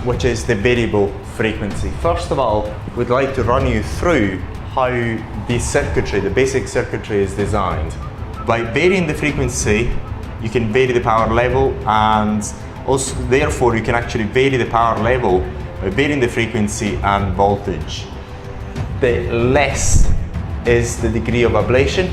which is the variable frequency. First of all, we'd like to run you through how the circuitry, the basic circuitry, is designed. By varying the frequency, you can vary the power level, and also therefore you can actually vary the power level by varying the frequency and voltage. The less is the degree of ablation.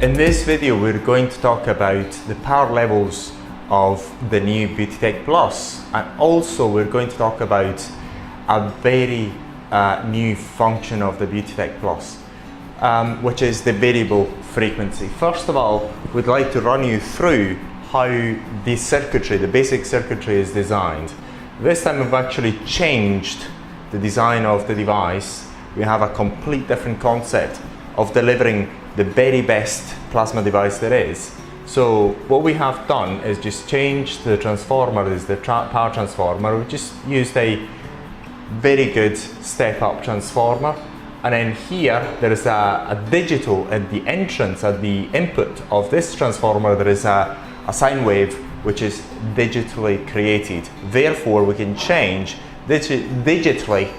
In this video, we're going to talk about the power levels of the new Beautyteck Plus, and also we're going to talk about a very new function of the Beautyteck Plus, which is the variable frequency. First of all, we'd like to run you through how the circuitry, the basic circuitry, is designed. This time we've actually changed the design of the device. We have a complete different concept of delivering the very best plasma device there is. So what we have done is just changed the transformer, is the power transformer. We just used a very good step-up transformer, and then here there is a digital at the entrance, at the input of this transformer. There is a sine wave which is digitally created. Therefore we can change digitally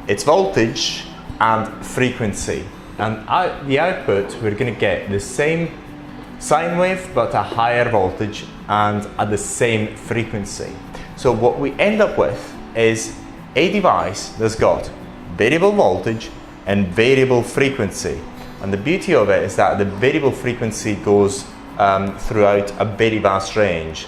its voltage and frequency. And the output, we're going to get the same sine wave but a higher voltage and at the same frequency. So what we end up with is a device that's got variable voltage and variable frequency. And the beauty of it is that the variable frequency goes throughout a very vast range.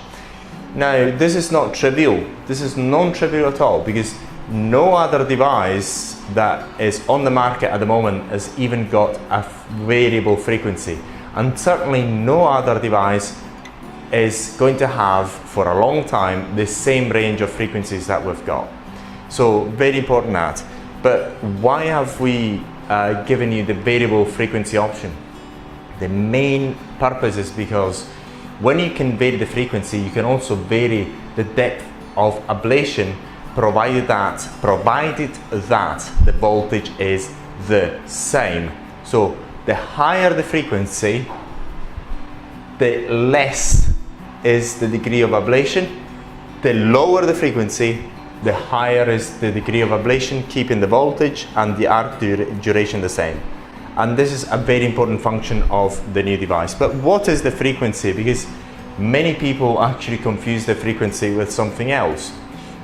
Now, this is not trivial. This is non-trivial at all, because no other device that is on the market at the moment has even got a variable frequency, and certainly no other device is going to have for a long time the same range of frequencies that we've got. So very important that. But why have we given you the variable frequency option? The main purpose is because when you can vary the frequency, you can also vary the depth of ablation, provided that the voltage is the same. So the higher the frequency, the less is the degree of ablation. The lower the frequency, the higher is the degree of ablation, keeping the voltage and the arc duration the same. And this is a very important function of the new device. But what is the frequency? Because many people actually confuse the frequency with something else,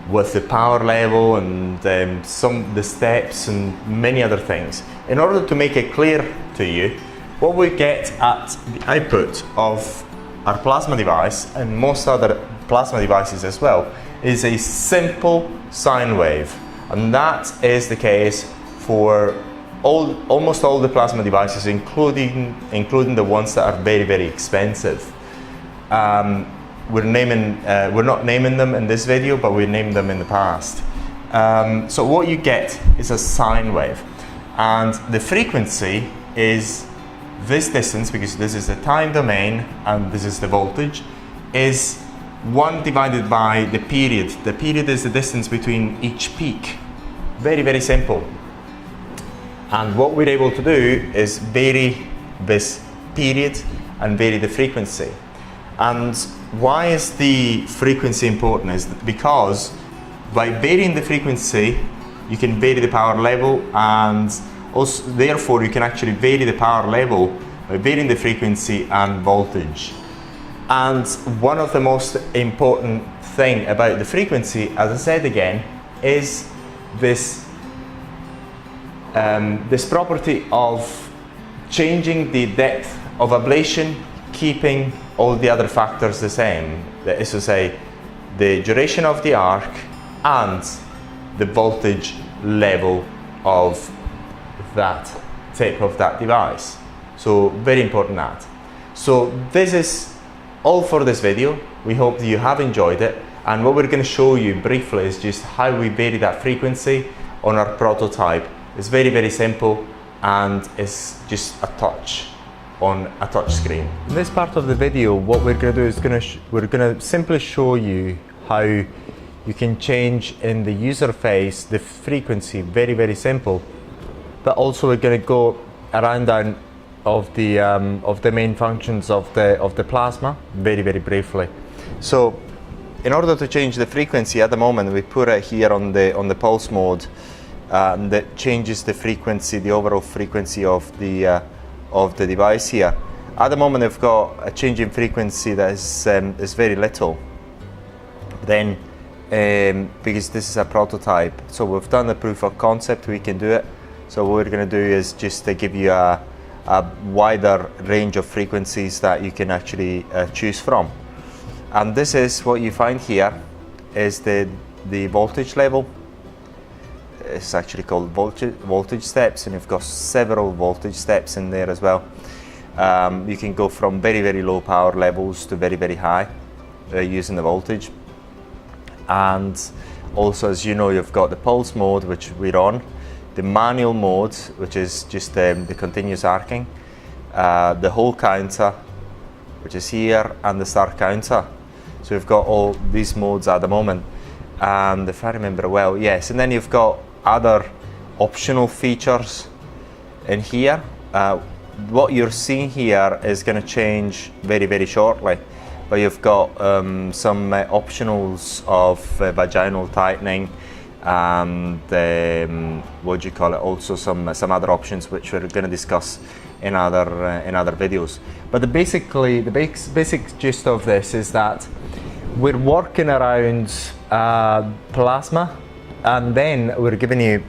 with the power level and the steps and many other things. In order to make it clear to you, what we get at the output of our plasma device, and most other plasma devices as well, is a simple sine wave. And that is the case for almost all the plasma devices, including the ones that are very, very expensive. We're not naming them in this video, but we named them in the past. So what you get is a sine wave, and the frequency is this distance, because this is the time domain and this is the voltage, is 1 divided by the period. The period is the distance between each peak. Very, very simple. And what we're able to do is vary this period and vary the frequency. And why is the frequency important? Is because by varying the frequency, you can vary the power level, and also therefore you can actually vary the power level by varying the frequency and voltage. And one of the most important thing about the frequency, as I said again, is this property of changing the depth of ablation, keeping all the other factors the same. That is to say, the duration of the arc and the voltage level of that tip of that device. So very important that. So this is all for this video. We hope that you have enjoyed it, and what we're going to show you briefly is just how we vary that frequency on our prototype. It's very, very simple, and it's just a touch on a touch screen. In this part of the video, what we're going to do is we're going to simply show you how you can change in the user face the frequency. Very, very simple. But also we're going to go a rundown of the main functions of the plasma very briefly. So in order to change the frequency, at the moment we put it here on the pulse mode, that changes the frequency, the overall frequency of the device here. At the moment we've got a change in frequency that is very little. Then because this is a prototype, so we've done the proof of concept, we can do it. So what we're going to do is just to give you a wider range of frequencies that you can actually choose from. And this is what you find here is the voltage level. It's actually called voltage steps, and you've got several voltage steps in there as well. You can go from very low power levels to very high using the voltage. And also, as you know, you've got the pulse mode, which we're on, the manual mode, which is just the continuous arcing, the whole counter, which is here, and the start counter. So we've got all these modes at the moment, and if I remember well, yes. And then you've got other optional features in here. What you're seeing here is going to change very shortly, but you've got some optionals of vaginal tightening, and what do you call it, also some other options which we're going to discuss in other videos. But the basic gist of this is that we're working around plasma, and then we're giving you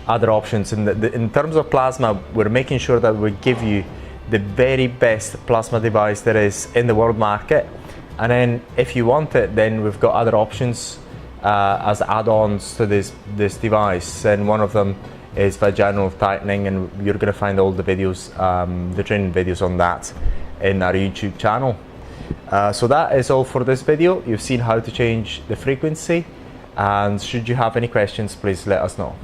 other options. In terms of plasma, we're making sure that we give you the very best plasma device there is in the world market, and then if you want it, then we've got other options as add-ons to this device, and one of them is vaginal tightening, and you're going to find all the videos, the training videos on that in our YouTube channel. So that is all for this video. You've seen how to change the frequency, and should you have any questions, please let us know.